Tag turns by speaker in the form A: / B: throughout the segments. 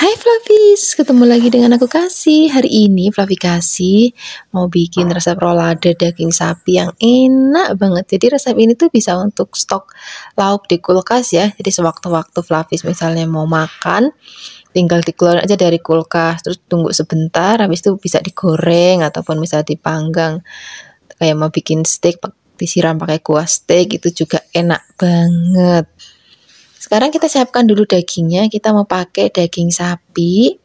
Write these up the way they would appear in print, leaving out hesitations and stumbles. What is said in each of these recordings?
A: Hai Flavis, ketemu lagi dengan aku Kasih. Hari ini Flavi Kasih mau bikin resep rolade daging sapi yang enak banget. Jadi resep ini tuh bisa untuk stok lauk di kulkas ya. Jadi sewaktu-waktu Flavis misalnya mau makan, tinggal dikeluarin aja dari kulkas, terus tunggu sebentar, habis itu bisa digoreng ataupun bisa dipanggang. Kayak mau bikin steak disiram pakai kuah steak itu juga enak banget. Sekarang kita siapkan dulu dagingnya. Kita mau pakai daging sapi.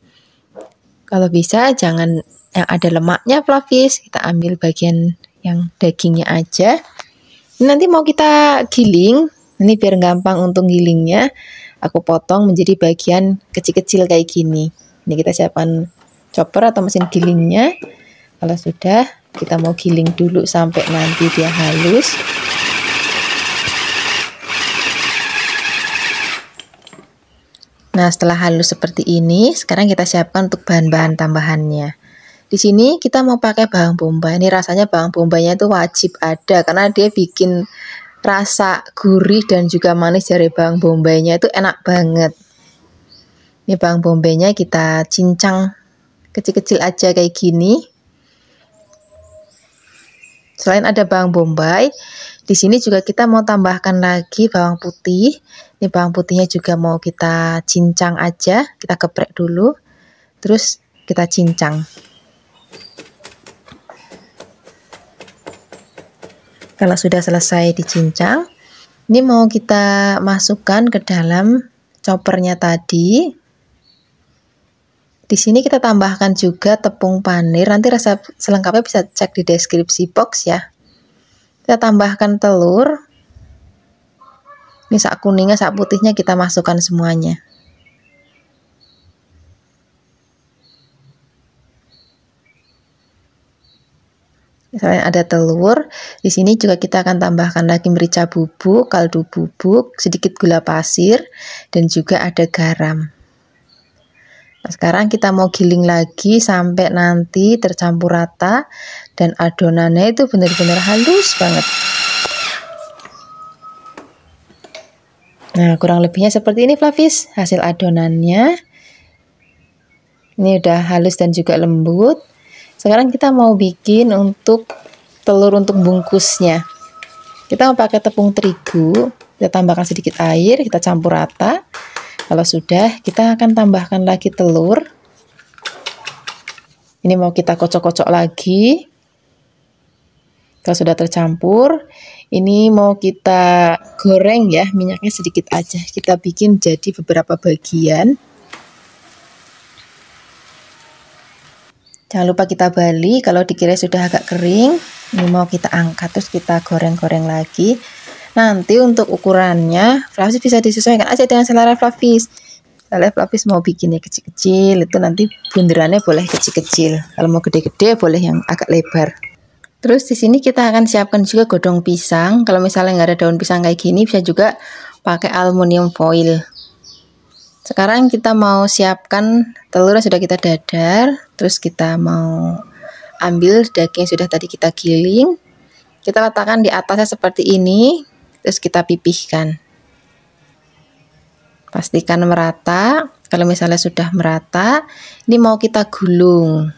A: Kalau bisa jangan yang ada lemaknya Flavis. Kita ambil bagian yang dagingnya aja. Nanti mau kita giling. Ini biar gampang untuk gilingnya. Aku potong menjadi bagian kecil-kecil kayak gini. Ini kita siapkan chopper atau mesin gilingnya. Kalau sudah, kita mau giling dulu sampai nanti dia halus. Nah, setelah halus seperti ini, sekarang kita siapkan untuk bahan-bahan tambahannya. Di sini kita mau pakai bawang bombay. Ini rasanya bawang bombaynya itu wajib ada karena dia bikin rasa gurih dan juga manis dari bawang bombaynya itu enak banget. Ini bawang bombaynya kita cincang kecil-kecil aja kayak gini. Selain ada bawang bombay, di sini juga kita mau tambahkan lagi bawang putih. Ini bawang putihnya juga mau kita cincang aja, kita geprek dulu, terus kita cincang. Kalau sudah selesai dicincang, ini mau kita masukkan ke dalam choppernya tadi. Di sini kita tambahkan juga tepung panir. Nanti resep selengkapnya bisa cek di deskripsi box ya. Kita tambahkan telur. Ini sak kuningnya, sak putihnya kita masukkan semuanya. Misalnya ada telur, di sini juga kita akan tambahkan lagi merica bubuk, kaldu bubuk, sedikit gula pasir, dan juga ada garam. Nah, sekarang kita mau giling lagi sampai nanti tercampur rata dan adonannya itu benar-benar halus banget. Nah, kurang lebihnya seperti ini Flavis, hasil adonannya. Ini udah halus dan juga lembut. Sekarang kita mau bikin untuk telur untuk bungkusnya. Kita mau pakai tepung terigu, kita tambahkan sedikit air, kita campur rata. Kalau sudah, kita akan tambahkan lagi telur. Ini mau kita kocok-kocok lagi. Kalau sudah tercampur, ini mau kita goreng ya, minyaknya sedikit aja. Kita bikin jadi beberapa bagian. Jangan lupa kita balik, kalau dikira sudah agak kering, ini mau kita angkat terus kita goreng-goreng lagi. Nanti untuk ukurannya, Flavis bisa disesuaikan aja dengan selera Flavis. Kalau Flavis mau bikinnya kecil-kecil, itu nanti bunderannya boleh kecil-kecil. Kalau mau gede-gede boleh yang agak lebar. Terus di sini kita akan siapkan juga godong pisang. Kalau misalnya nggak ada daun pisang kayak gini, bisa juga pakai aluminium foil. Sekarang kita mau siapkan telurnya sudah kita dadar. Terus kita mau ambil daging yang sudah tadi kita giling. Kita letakkan di atasnya seperti ini. Terus kita pipihkan. Pastikan merata. Kalau misalnya sudah merata, ini mau kita gulung.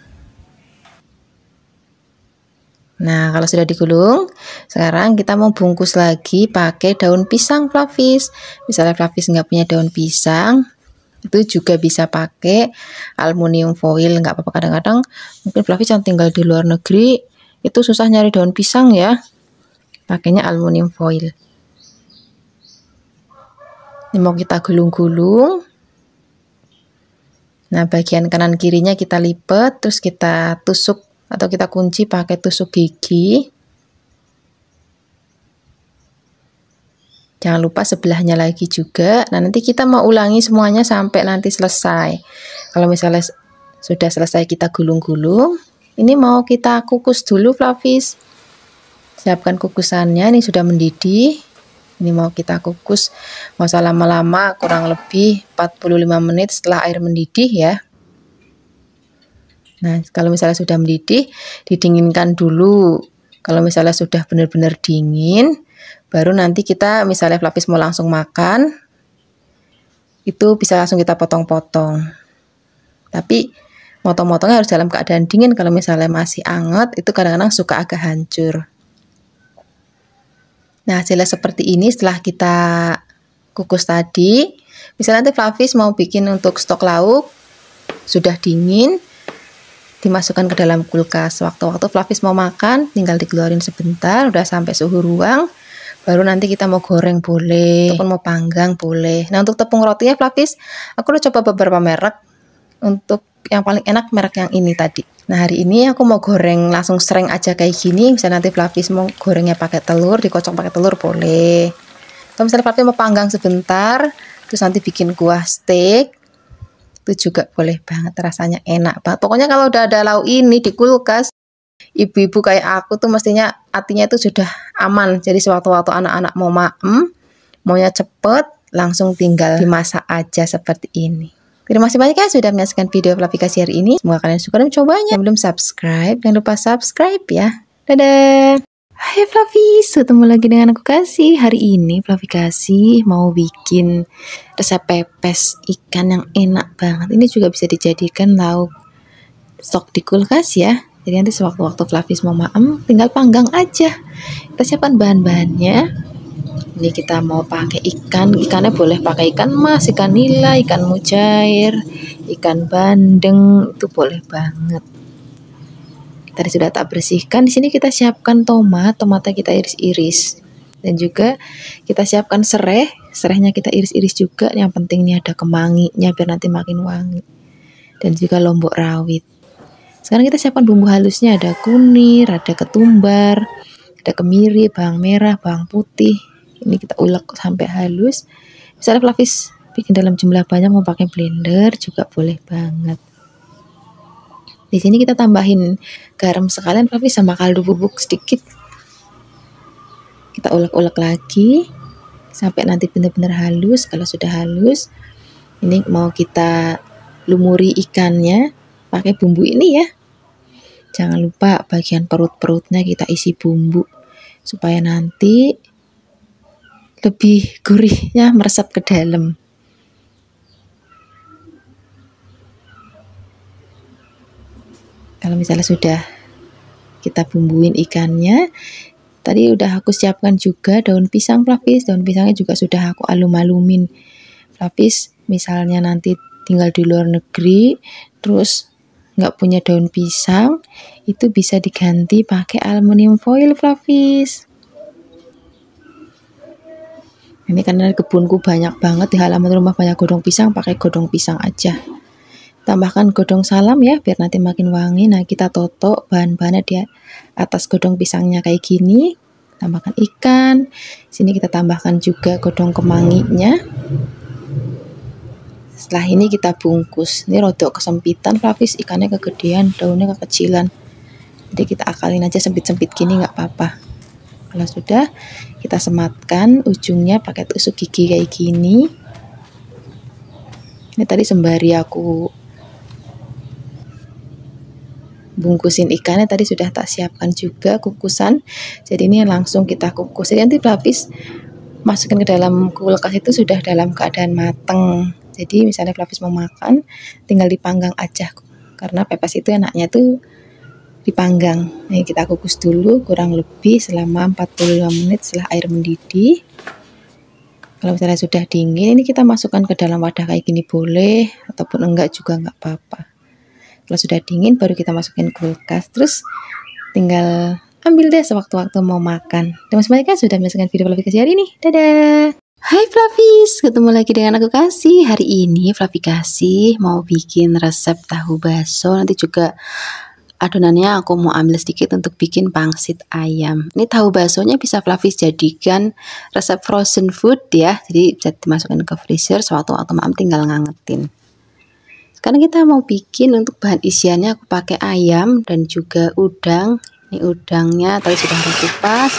A: Nah, kalau sudah digulung, sekarang kita mau bungkus lagi pakai daun pisang Flavis. Misalnya Flavis nggak punya daun pisang, itu juga bisa pakai aluminium foil, nggak apa-apa. Kadang-kadang mungkin Flavis yang tinggal di luar negeri, itu susah nyari daun pisang ya. Pakainya aluminium foil. Ini mau kita gulung-gulung. Nah, bagian kanan kirinya kita lipat, terus kita tusuk atau kita kunci pakai tusuk gigi. Jangan lupa sebelahnya lagi juga. Nah, nanti kita mau ulangi semuanya sampai nanti selesai. Kalau misalnya sudah selesai kita gulung-gulung, ini mau kita kukus dulu Flavis. Siapkan kukusannya, ini sudah mendidih. Ini mau kita kukus, nggak usah lama-lama, kurang lebih 45 menit setelah air mendidih ya. Nah, kalau misalnya sudah mendidih, didinginkan dulu. Kalau misalnya sudah benar-benar dingin, baru nanti kita misalnya Flavis mau langsung makan, itu bisa langsung kita potong-potong. Tapi motong-motongnya harus dalam keadaan dingin. Kalau misalnya masih anget itu kadang-kadang suka agak hancur. Nah, hasilnya seperti ini setelah kita kukus tadi. Misalnya nanti Flavis mau bikin untuk stok lauk, sudah dingin, dimasukkan ke dalam kulkas. Waktu-waktu Flavis mau makan, tinggal dikeluarin sebentar, udah sampai suhu ruang. Baru nanti kita mau goreng boleh, ataupun mau panggang boleh. Nah, untuk tepung rotinya Flavis, aku udah coba beberapa merek. Untuk yang paling enak merek yang ini tadi. Nah, hari ini aku mau goreng langsung sereng aja kayak gini. Misalnya nanti Flavis mau gorengnya pakai telur, dikocok pakai telur boleh. Kalau misalnya Flavis mau panggang sebentar, terus nanti bikin kuah steak, itu juga boleh banget, rasanya enak banget. Pokoknya kalau udah ada lauk ini di kulkas, ibu-ibu kayak aku tuh mestinya hatinya itu sudah aman. Jadi sewaktu-waktu anak-anak mau maunya cepet, langsung tinggal dimasak aja seperti ini. Terima kasih banyak ya sudah menyaksikan video Flavikasi hari ini. Semoga kalian suka dan mencobanya. Yang belum subscribe, jangan lupa subscribe ya. Dadah! Hai Flavis, ketemu lagi dengan aku Kasih. Hari ini Flavikasi mau bikin resep pepes ikan yang enak banget. Ini juga bisa dijadikan lauk stok di kulkas ya. Jadi nanti sewaktu-waktu Flavis mau tinggal panggang aja. Kita siapkan bahan-bahannya. Ini kita mau pakai ikannya boleh pakai ikan mas, ikan nila, ikan mujair, ikan bandeng, itu boleh banget. Tadi sudah tak bersihkan. Di sini kita siapkan tomatnya kita iris-iris, dan juga kita siapkan serehnya kita iris-iris juga. Yang penting ini ada kemanginya biar nanti makin wangi, dan juga lombok rawit. Sekarang kita siapkan bumbu halusnya, ada kunir, ada ketumbar, ada kemiri, bawang merah, bawang putih. Ini kita ulek sampai halus. Misalnya Flavis bikin dalam jumlah banyak mau pakai blender juga boleh banget. Di sini kita tambahin garam sekalian Flavis sama kaldu bubuk sedikit. Kita ulek-ulek lagi sampai nanti benar-benar halus. Kalau sudah halus, ini mau kita lumuri ikannya pakai bumbu ini ya. Jangan lupa bagian perut-perutnya kita isi bumbu supaya nanti lebih gurihnya meresap ke dalam. Kalau misalnya sudah kita bumbuin ikannya, tadi udah aku siapkan juga daun pisang Flavis. Daun pisangnya juga sudah aku alum-alumin. Flavis misalnya nanti tinggal di luar negeri, terus nggak punya daun pisang, itu bisa diganti pakai aluminium foil Flavis. Ini karena kebunku banyak banget, di halaman rumah banyak godong pisang, pakai godong pisang aja. Tambahkan godong salam ya, biar nanti makin wangi. Nah, kita totok bahan-bahannya di atas godong pisangnya kayak gini. Tambahkan ikan. Sini kita tambahkan juga godong kemanginya. Setelah ini kita bungkus. Ini rodok kesempitan Flavis, ikannya kegedean, daunnya kekecilan. Jadi kita akalin aja sempit-sempit gini nggak apa-apa. Kalau sudah, kita sematkan ujungnya pakai tusuk gigi kayak gini. Ini tadi sembari aku bungkusin ikannya tadi sudah tak siapkan juga kukusan. Jadi ini langsung kita kukus. Jadi nanti Flavis masukin ke dalam kulkas itu sudah dalam keadaan mateng. Jadi misalnya Flavis mau makan, tinggal dipanggang aja. Karena pepes itu enaknya tuh dipanggang. Nah, kita kukus dulu kurang lebih selama 45 menit setelah air mendidih. Kalau misalnya sudah dingin, ini kita masukkan ke dalam wadah kayak gini boleh, ataupun enggak juga enggak apa-apa. Kalau sudah dingin baru kita masukin kulkas, terus tinggal ambil deh sewaktu-waktu mau makan. Terima kasih banyak ya sudah menyaksikan video Flavikasi hari ini. Dadah! Hai Flavis, ketemu lagi dengan aku Kasih. Hari ini Flavikasi mau bikin resep tahu bakso. Nanti juga adonannya aku mau ambil sedikit untuk bikin pangsit ayam. Ini tahu baksonya bisa Flavis jadikan resep frozen food ya. Jadi bisa dimasukkan ke freezer sewaktu-waktu tinggal ngangetin. Sekarang kita mau bikin untuk bahan isiannya, aku pakai ayam dan juga udang. Ini udangnya tadi sudah aku kupas.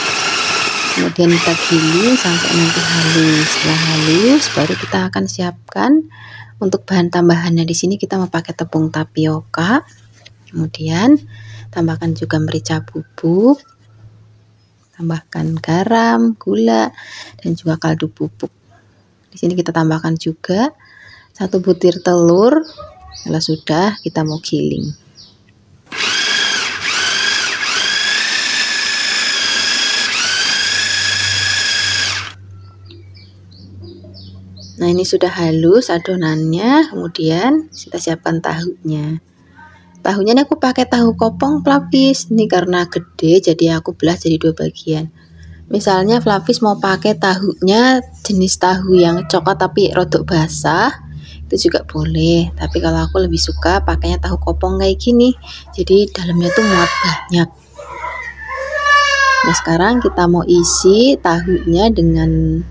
A: Kemudian kita giling sampai nanti halus. Setelah halus baru kita akan siapkan untuk bahan tambahannya. Di sini kita mau pakai tepung tapioka. Kemudian tambahkan juga merica bubuk, tambahkan garam, gula, dan juga kaldu bubuk. Di sini kita tambahkan juga 1 butir telur, Kalau sudah, kita mau giling. Nah, ini sudah halus adonannya, kemudian kita siapkan tahunya. Tahunya ini aku pakai tahu kopong Flavis. Ini karena gede jadi aku belah jadi 2 bagian. Misalnya Flavis mau pakai tahunya jenis tahu yang coklat tapi rodok basah, itu juga boleh. Tapi kalau aku lebih suka pakainya tahu kopong kayak gini. Jadi dalamnya tuh muat banyak. Nah, sekarang kita mau isi tahunya dengan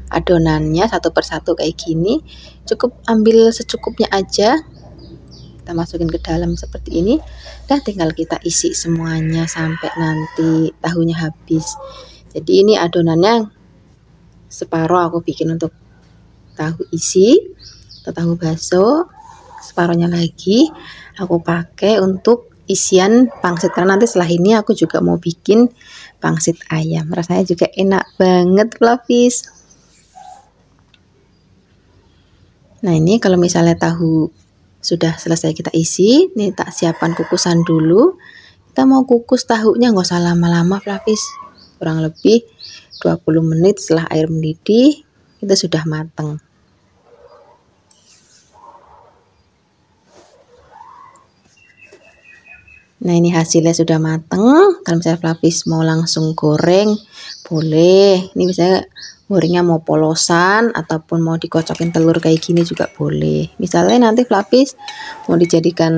A: adonannya satu persatu kayak gini. Cukup ambil secukupnya aja, kita masukin ke dalam seperti ini. Dah tinggal kita isi semuanya sampai nanti tahunya habis. Jadi ini adonannya separuh aku bikin untuk tahu isi atau tahu bakso, separuhnya lagi aku pakai untuk isian pangsit, karena nanti setelah ini aku juga mau bikin pangsit ayam. Rasanya juga enak banget Flavis. Nah, ini kalau misalnya tahu sudah selesai kita isi, ini tak siapkan kukusan dulu. Kita mau kukus tahunya nggak usah lama-lama Flavis, kurang lebih 20 menit setelah air mendidih itu sudah matang. Nah, ini hasilnya sudah matang. Kalau misalnya Flavis mau langsung goreng boleh. Ini misalnya gorengnya mau polosan ataupun mau dikocokin telur kayak gini juga boleh. Misalnya nanti Flavis mau dijadikan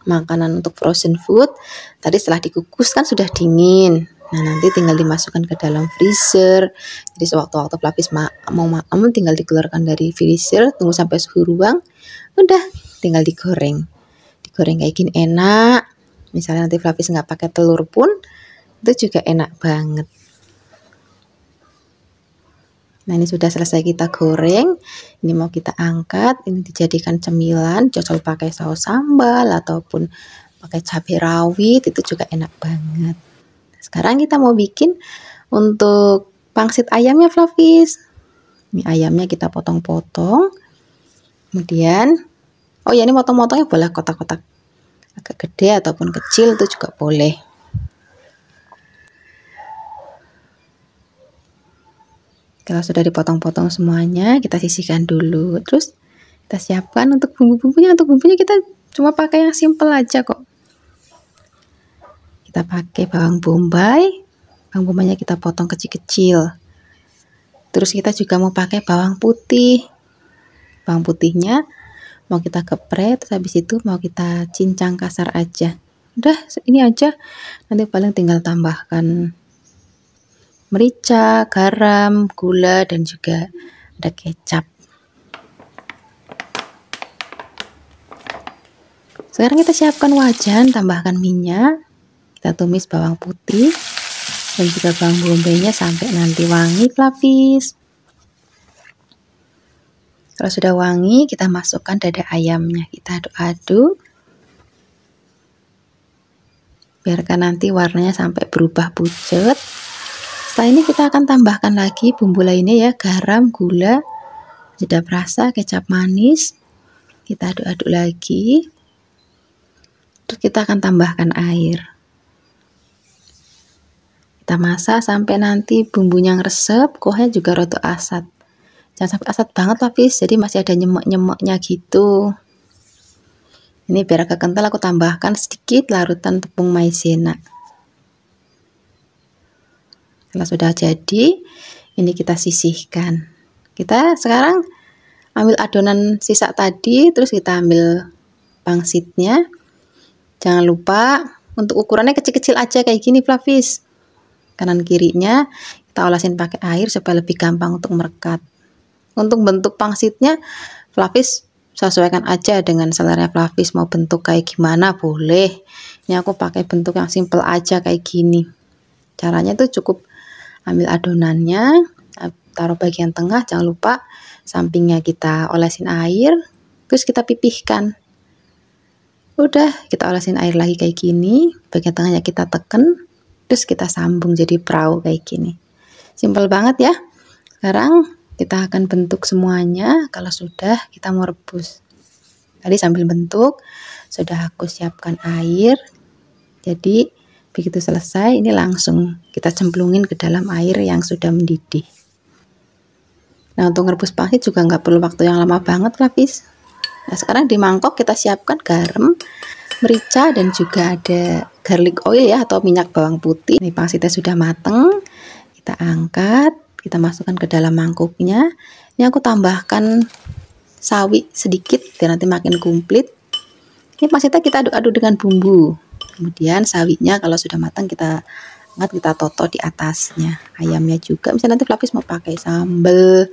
A: makanan untuk frozen food, tadi setelah dikukus kan sudah dingin. Nah, nanti tinggal dimasukkan ke dalam freezer. Jadi sewaktu-waktu Flavis mau maem tinggal dikeluarkan dari freezer, tunggu sampai suhu ruang, udah tinggal digoreng. Digoreng kayak gini enak. Misalnya nanti Flavis nggak pakai telur pun itu juga enak banget. Nah, ini sudah selesai kita goreng. Ini mau kita angkat. Ini dijadikan cemilan, cocok pakai saus sambal ataupun pakai cabai rawit, itu juga enak banget. Sekarang kita mau bikin untuk pangsit ayamnya Flavis. Ini ayamnya kita potong-potong. Kemudian, oh ya, ini potong-potongnya boleh kotak-kotak agak gede ataupun kecil, itu juga boleh. Kalau sudah dipotong-potong semuanya, kita sisihkan dulu. Terus kita siapkan untuk bumbu-bumbunya. Untuk bumbunya kita cuma pakai yang simple aja kok. Kita pakai bawang bombay. Bawang bombaynya kita potong kecil-kecil. Terus kita juga mau pakai bawang putih. Bawang putihnya mau kita gepret, terus habis itu mau kita cincang kasar aja. Udah, ini aja. Nanti paling tinggal tambahkan merica, garam, gula, dan juga ada kecap. Sekarang kita siapkan wajan, tambahkan minyak, kita tumis bawang putih dan juga bawang bombaynya sampai nanti wangi Flavis. Kalau sudah wangi, kita masukkan dada ayamnya, kita aduk-aduk, biarkan nanti warnanya sampai berubah pucat. Setelah ini kita akan tambahkan lagi bumbu lainnya ya, garam, gula, sedap rasa, kecap manis. Kita aduk-aduk lagi. Terus kita akan tambahkan air. Kita masak sampai nanti bumbunya ngeresep, kuahnya juga rada asat. Jangan sampai asat banget Flavis, jadi masih ada nyemek-nyemeknya gitu. Ini biar agak kental, aku tambahkan sedikit larutan tepung maizena. Kalau sudah jadi, ini kita sisihkan. Kita sekarang ambil adonan sisa tadi, terus kita ambil pangsitnya. Jangan lupa untuk ukurannya kecil-kecil aja kayak gini Flavis. Kanan kirinya kita olasin pakai air supaya lebih gampang untuk merekat. Untuk bentuk pangsitnya Flavis sesuaikan aja dengan selera Flavis, mau bentuk kayak gimana boleh. Ini aku pakai bentuk yang simple aja kayak gini. Caranya tuh cukup ambil adonannya, taruh bagian tengah, jangan lupa sampingnya kita olesin air, terus kita pipihkan. Udah, kita olesin air lagi kayak gini, bagian tengahnya kita tekan, terus kita sambung jadi perahu kayak gini. Simple banget ya. Sekarang kita akan bentuk semuanya. Kalau sudah, kita mau rebus. Tadi sambil bentuk sudah aku siapkan air. Jadi begitu selesai ini langsung kita cemplungin ke dalam air yang sudah mendidih. Nah, untuk merebus pangsit juga nggak perlu waktu yang lama banget, Flavis. Nah, sekarang di mangkok kita siapkan garam, merica, dan juga ada garlic oil ya, atau minyak bawang putih. Ini pangsitnya sudah mateng, kita angkat, kita masukkan ke dalam mangkuknya. Ini aku tambahkan sawi sedikit biar nanti makin komplit. Ini pangsitnya kita aduk-aduk dengan bumbu. Kemudian sawinya kalau sudah matang kita angkat, kita toto di atasnya. Ayamnya juga, misalnya nanti Flavis mau pakai sambal,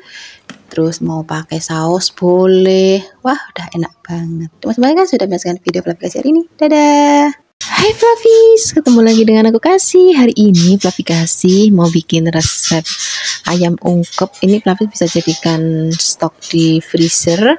A: terus mau pakai saus boleh. Wah, udah enak banget. Terima kasih kan sudah menyaksikan video Flavis hari ini. Dadah. Hai Flavis, ketemu lagi dengan aku Kasih. Hari ini Flavis Kasih mau bikin resep ayam ungkep. Ini Flavis bisa jadikan stok di freezer.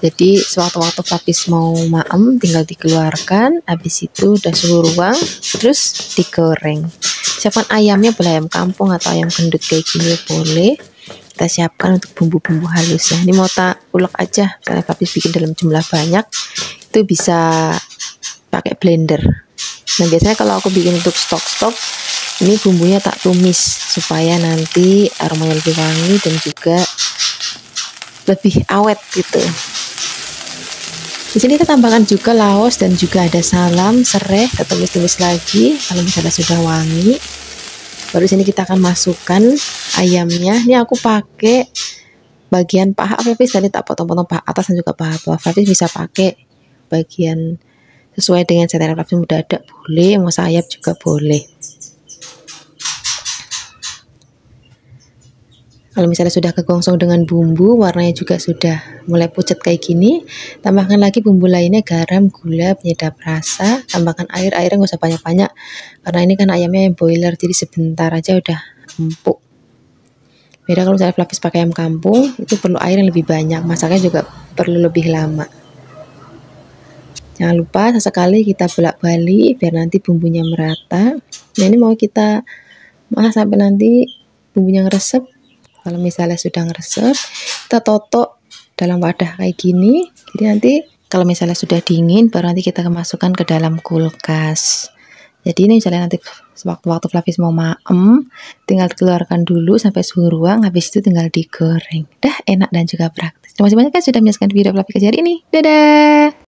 A: Jadi sewaktu-waktu Flavis mau maem tinggal dikeluarkan, habis itu udah suhu ruang, terus digoreng. Siapkan ayamnya, boleh ayam kampung atau ayam gendut kayak gini boleh. Kita siapkan untuk bumbu-bumbu halus ya. Ini mau tak ulek aja, misalnya Flavis bikin dalam jumlah banyak, itu bisa pakai blender. Nah biasanya kalau aku bikin untuk stok-stok, ini bumbunya tak tumis supaya nanti aromanya lebih wangi dan juga lebih awet gitu. Di sini kita tambahkan juga laos dan juga ada salam, serai, kita tumis-tumis lagi kalau misalnya sudah wangi. Baru sini kita akan masukkan ayamnya. Ini aku pakai bagian paha Flavis, tadi tak potong-potong paha atas dan juga paha bawah. Flavis bisa pakai bagian sesuai dengan selera Flavis, mau dada boleh, mau sayap juga boleh. Kalau misalnya sudah kegongsong dengan bumbu, warnanya juga sudah mulai pucat kayak gini, tambahkan lagi bumbu lainnya, garam, gula, penyedap rasa, tambahkan air. Airnya nggak usah banyak-banyak, karena ini kan ayamnya yang boiler, jadi sebentar aja udah empuk. Beda kalau misalnya Flavis pakai ayam kampung, itu perlu air yang lebih banyak, masaknya juga perlu lebih lama. Jangan lupa sesekali kita bolak-balik biar nanti bumbunya merata. Nah ini mau kita masak sampai nanti bumbunya ngeresep. Kalau misalnya sudah ngeresep, kita toto dalam wadah kayak gini. Jadi nanti kalau misalnya sudah dingin, baru nanti kita masukkan ke dalam kulkas. Jadi ini misalnya nanti sewaktu-waktu Flavis mau maem, tinggal dikeluarkan dulu sampai suhu ruang, habis itu tinggal digoreng. Dah enak dan juga praktis. Terima kasih banyak kan sudah menyaksikan video Flavis hari ini. Dadah!